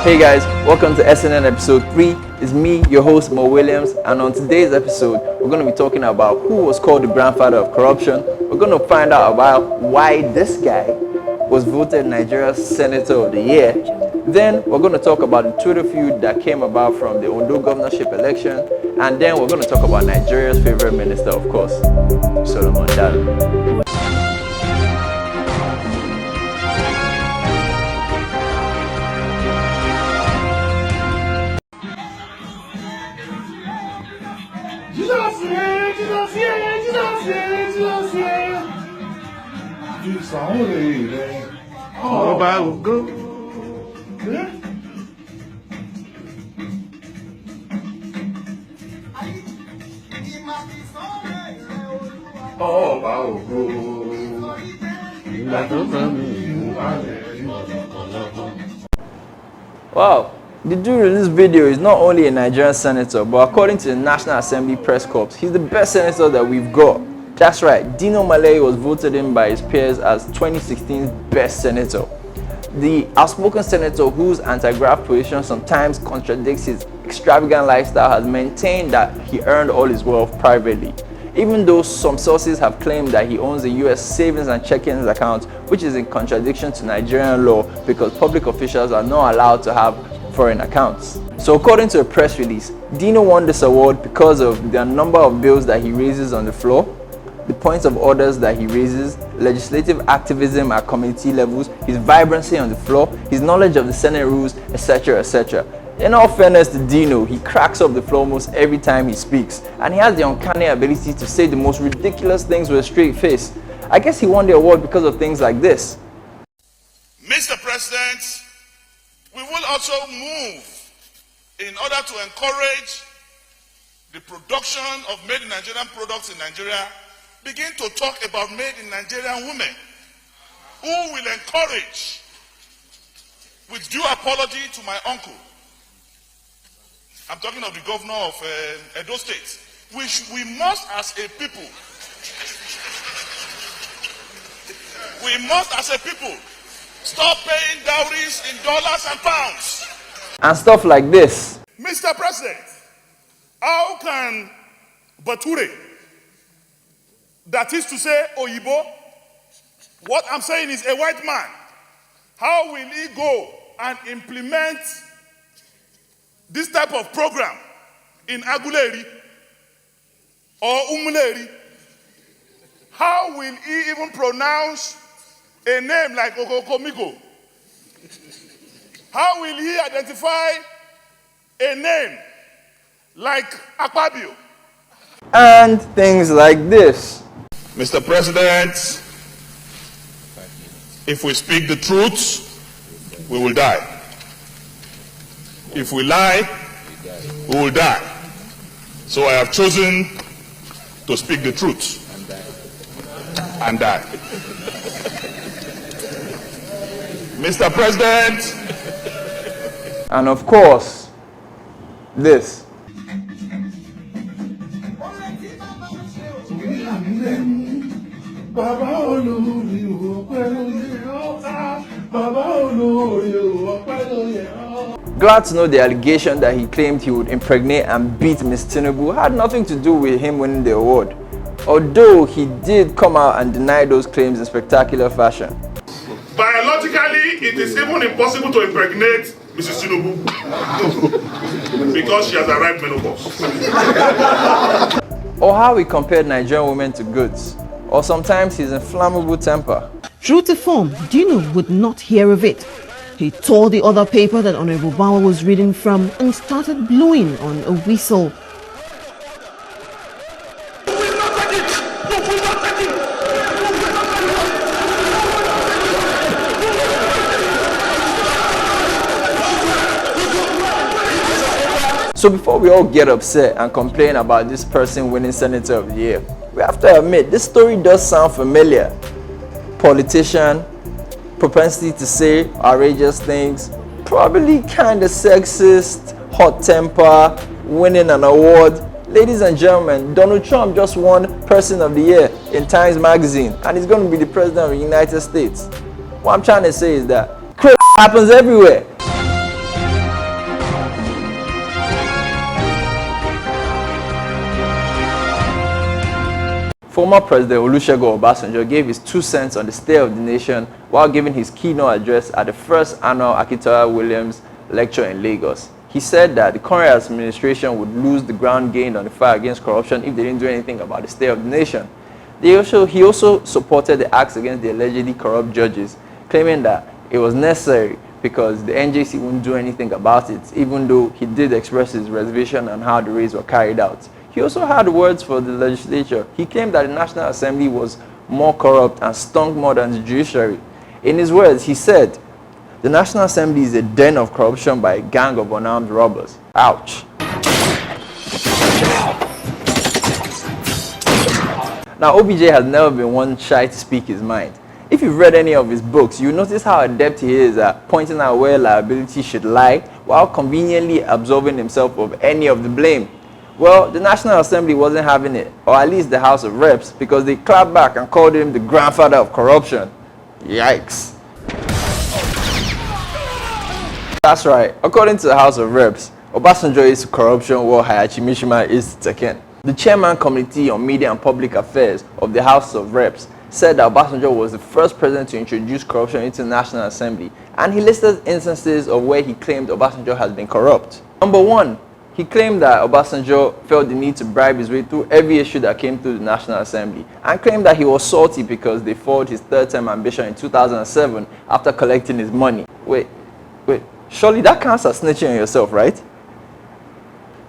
Hey guys, welcome to SNN episode 3. It's me, your host Mo Williams, and on today's episode, we're going to be talking about who was called the grandfather of corruption. We're going to find out about why this guy was voted Nigeria's Senator of the Year. Then we're going to talk about the Twitter feud that came about from the Ondo governorship election, and then we're going to talk about Nigeria's favorite minister, of course, Solomon Dalun. Wow, the dude in this video is not only a Nigerian senator, but according to the National Assembly Press Corps, he's the best senator that we've got. That's right, Dino Melaye was voted in by his peers as 2016's best senator. The outspoken senator whose anti-graft position sometimes contradicts his extravagant lifestyle has maintained that he earned all his wealth privately, even though some sources have claimed that he owns a US savings and checking account, which is in contradiction to Nigerian law because public officials are not allowed to have foreign accounts. So according to a press release, Dino won this award because of the number of bills that he raises on the floor, the points of orders that he raises, legislative activism at community levels, his vibrancy on the floor, his knowledge of the Senate rules, etc., etc. In all fairness to Dino, he cracks up the floor almost every time he speaks, and he has the uncanny ability to say the most ridiculous things with a straight face. I guess he won the award because of things like this. Mr. President, we will also move in order to encourage the production of made in Nigerian products in Nigeria. Begin to talk about made in Nigerian women who will encourage, with due apology to my uncle, I'm talking of the governor of Edo State, we must as a people, stop paying dowries in dollars and pounds. And stuff like this. Mr. President, how can Bature, that is to say Oyibo, what I'm saying is a white man, how will he go and implement this type of program in Aguleri or Umuleri? How will he even pronounce a name like Okokomiko? How will he identify a name like Akpabio? And things like this. Mr. President, if we speak the truth, we will die. If we lie, we will die. So I have chosen to speak the truth and die. Mr. President. And of course, this. Glad to know the allegation that he claimed he would impregnate and beat Ms. Tinubu had nothing to do with him winning the award, although he did come out and deny those claims in spectacular fashion. Biologically, it is even impossible to impregnate Mrs. Tinubu because she has arrived menopause. Or how he compared Nigerian women to goods, or sometimes his inflammable temper. True to form, Dino would not hear of it. He tore the other paper that Honorable Bauer was reading from and started blowing on a whistle. So before we all get upset and complain about this person winning Senator of the Year, we have to admit this story does sound familiar. Politician, propensity to say outrageous things, probably kind of sexist, hot temper, winning an award. Ladies and gentlemen, Donald Trump just won Person of the Year in Times Magazine, and he's going to be the President of the United States. What I'm trying to say is that crap happens everywhere. Former President Olusegun Obasanjo gave his 2 cents on the state of the nation while giving his keynote address at the first annual Akintola Williams lecture in Lagos. He said that the current administration would lose the ground gained on the fight against corruption if they didn't do anything about the state of the nation. He also supported the acts against the allegedly corrupt judges, claiming that it was necessary because the NJC wouldn't do anything about it, even though he did express his reservation on how the raids were carried out. He also had words for the legislature. He claimed that the National Assembly was more corrupt and stunk more than the judiciary. In his words, he said, "The National Assembly is a den of corruption by a gang of unarmed robbers." Ouch. Now, OBJ has never been one shy to speak his mind. If you've read any of his books, you notice how adept he is at pointing out where liability should lie while conveniently absolving himself of any of the blame. Well, the National Assembly wasn't having it, or at least the House of Reps, because they clapped back and called him the grandfather of corruption. Yikes. That's right, according to the House of Reps, Obasanjo is corruption while Hayachi Mishima is Teken. The Chairman Committee on Media and Public Affairs of the House of Reps said that Obasanjo was the first president to introduce corruption into the National Assembly, and he listed instances of where he claimed Obasanjo has been corrupt. Number 1, he claimed that Obasanjo felt the need to bribe his way through every issue that came through the National Assembly, and claimed that he was salty because they foiled his third-term ambition in 2007 after collecting his money. Wait, surely that counts as snitching on yourself, right?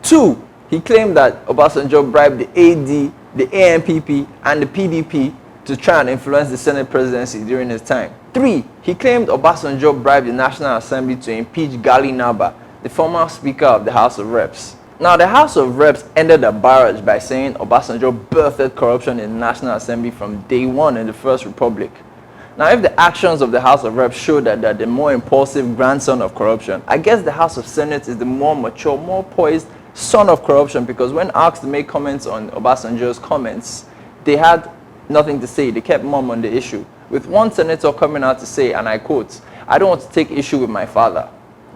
2, he claimed that Obasanjo bribed the AD, the ANPP, and the PDP to try and influence the Senate presidency during his time. 3, he claimed Obasanjo bribed the National Assembly to impeach Gali Naba, the former Speaker of the House of Reps. Now, the House of Reps ended the barrage by saying Obasanjo birthed corruption in the National Assembly from day one in the First Republic. Now, if the actions of the House of Reps show that they're the more impulsive grandson of corruption, I guess the House of Senate is the more mature, more poised son of corruption, because when asked to make comments on Obasanjo's comments, they had nothing to say. They kept mum on the issue, with one senator coming out to say, and I quote, "I don't want to take issue with my father."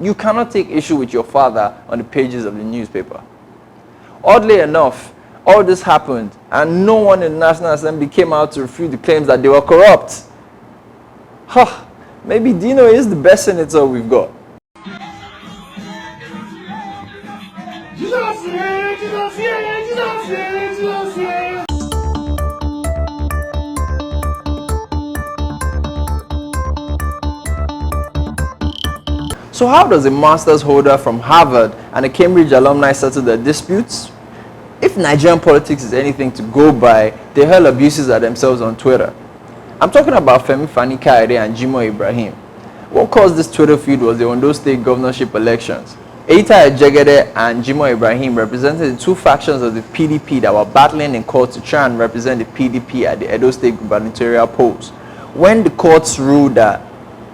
You cannot take issue with your father on the pages of the newspaper. Oddly enough, all this happened, and no one in the National Assembly came out to refute the claims that they were corrupt. Maybe Dino is the best senator we've got. So how does a master's holder from Harvard and a Cambridge alumni settle their disputes? If Nigerian politics is anything to go by, they hurl abuses at themselves on Twitter. I'm talking about Femi FaniKayode and Jimoh Ibrahim. What caused this Twitter feud was the Ondo State governorship elections. Eitai Ejegede and Jimoh Ibrahim represented the two factions of the PDP that were battling in court to try and represent the PDP at the Edo State gubernatorial polls. When the courts ruled that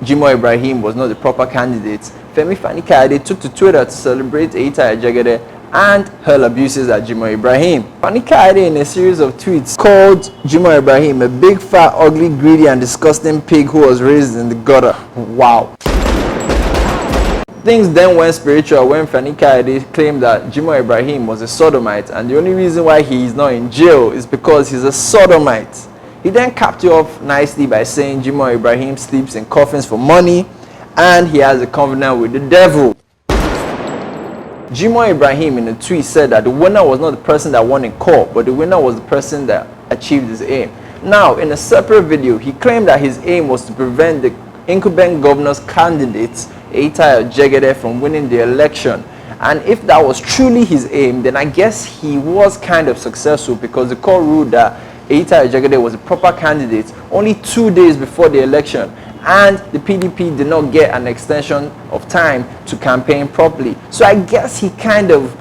Jimoh Ibrahim was not the proper candidate, Femi FaniKayode took to Twitter to celebrate Eitai Ejegede and hurl abuses at Jimoh Ibrahim. FaniKayode, in a series of tweets, called Jimoh Ibrahim a big, fat, ugly, greedy, and disgusting pig who was raised in the gutter. Wow. Things then went spiritual when FaniKayode claimed that Jimoh Ibrahim was a sodomite, and the only reason why he is not in jail is because he's a sodomite. He then capped it off nicely by saying Jimoh Ibrahim sleeps in coffins for money and he has a covenant with the devil. Jimoh Ibrahim in a tweet said that the winner was not the person that won in court, but the winner was the person that achieved his aim. Now, in a separate video, he claimed that his aim was to prevent the incumbent governor's candidate, Eitai Ejegede, from winning the election. And if that was truly his aim, then I guess he was kind of successful, because the court ruled that Eitai Ejegede was a proper candidate only 2 days before the election, and the PDP did not get an extension of time to campaign properly. So I guess he kind of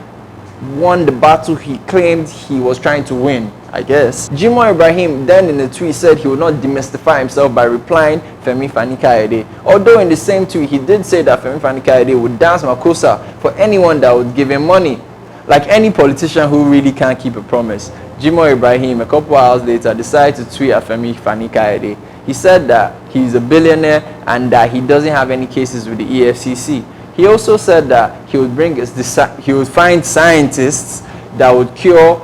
won the battle he claimed he was trying to win, I guess. Jimoh Ibrahim then in a tweet said he would not demystify himself by replying Femi FaniKayode. Although in the same tweet he did say that Femi FaniKayode would dance makosa for anyone that would give him money. Like any politician who really can't keep a promise, Jimoh Ibrahim, a couple hours later, decided to tweet at Femi FaniKayode. He said that he's a billionaire and that he doesn't have any cases with the EFCC. He also said that he would find scientists that would cure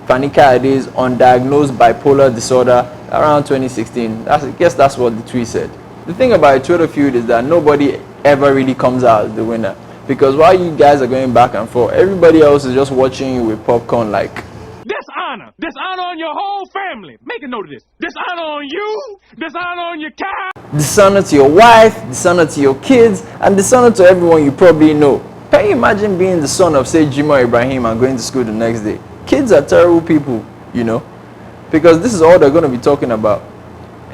FaniKayode is undiagnosed bipolar disorder around 2016. I guess that's what the tweet said. The thing about a Twitter feud is that nobody ever really comes out as the winner. Because while you guys are going back and forth, everybody else is just watching you with popcorn like, dishonor on your whole family. Make a note of this. Dishonor on you, dishonor on your car. Dishonor to your wife, dishonor to your kids, and dishonor to everyone you probably know. Can you imagine being the son of, say, Jimoh Ibrahim and going to school the next day? Kids are terrible people, you know, because this is all they're going to be talking about.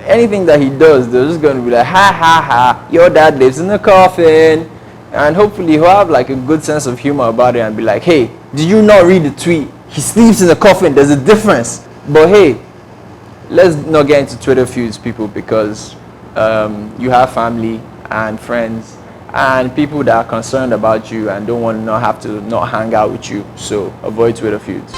Anything that he does, they're just going to be like, ha ha ha, your dad lives in a coffin. And hopefully he'll have like a good sense of humor about it and be like, hey, did you not read the tweet? He sleeps in a coffin, there's a difference. But hey, let's not get into Twitter feuds, people, because you have family and friends and people that are concerned about you and don't want to not have to not hang out with you. So avoid Twitter feuds.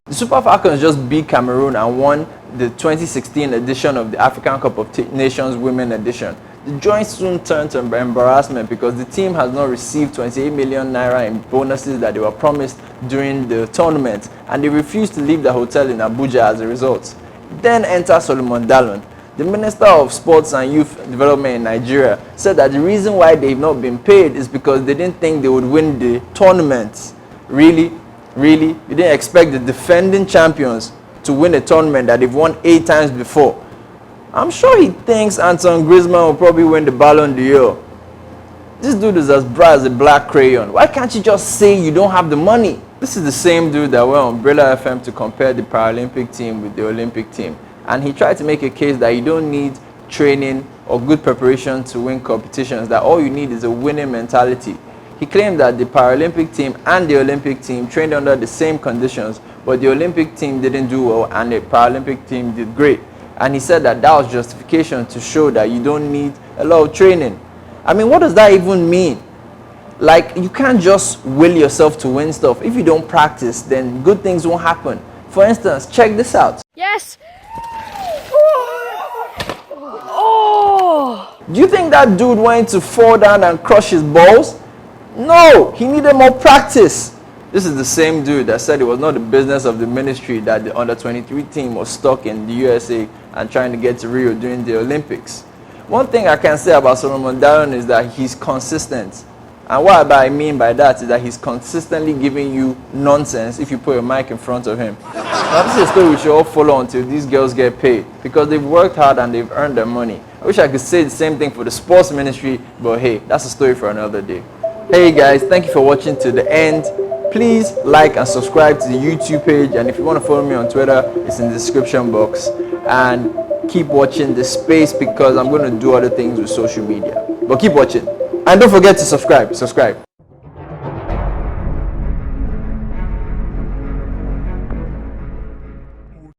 The Super Falcons just beat Cameroon and won the 2016 edition of the African Cup of Nations Women Edition. The joint soon turned to embarrassment because the team has not received 28 million naira in bonuses that they were promised during the tournament, and they refused to leave the hotel in Abuja as a result. Then enter Solomon Dalun. The Minister of Sports and Youth Development in Nigeria said that the reason why they've not been paid is because they didn't think they would win the tournament. Really? Really? You didn't expect the defending champions to win a tournament that they've won 8 times before? I'm sure he thinks Antoine Griezmann will probably win the Ballon d'Or. This dude is as bright as a black crayon. Why can't you just say you don't have the money? This is the same dude that went on Umbrella FM to compare the Paralympic team with the Olympic team. And he tried to make a case that you don't need training or good preparation to win competitions, that all you need is a winning mentality. He claimed that the Paralympic team and the Olympic team trained under the same conditions, but the Olympic team didn't do well and the Paralympic team did great. And he said that that was justification to show that you don't need a lot of training. I mean, what does that even mean? Like, you can't just will yourself to win stuff. If you don't practice, then good things won't happen. For instance, check this out. Yes. Oh. Do you think that dude went to fall down and crush his balls? No, he needed more practice. This is the same dude that said it was not the business of the ministry that the under-23 team was stuck in the USA and trying to get to Rio during the Olympics. One thing I can say about Solomon Dalun is that he's consistent. And what I mean by that is that he's consistently giving you nonsense if you put a mic in front of him. Now, this is a story we should all follow until these girls get paid, because they've worked hard and they've earned their money. I wish I could say the same thing for the sports ministry, but hey, that's a story for another day. Hey guys, thank you for watching to the end. Please like and subscribe to the YouTube page, and if you want to follow me on Twitter, it's in the description box. And keep watching this space because I'm going to do other things with social media. But keep watching. And don't forget to subscribe.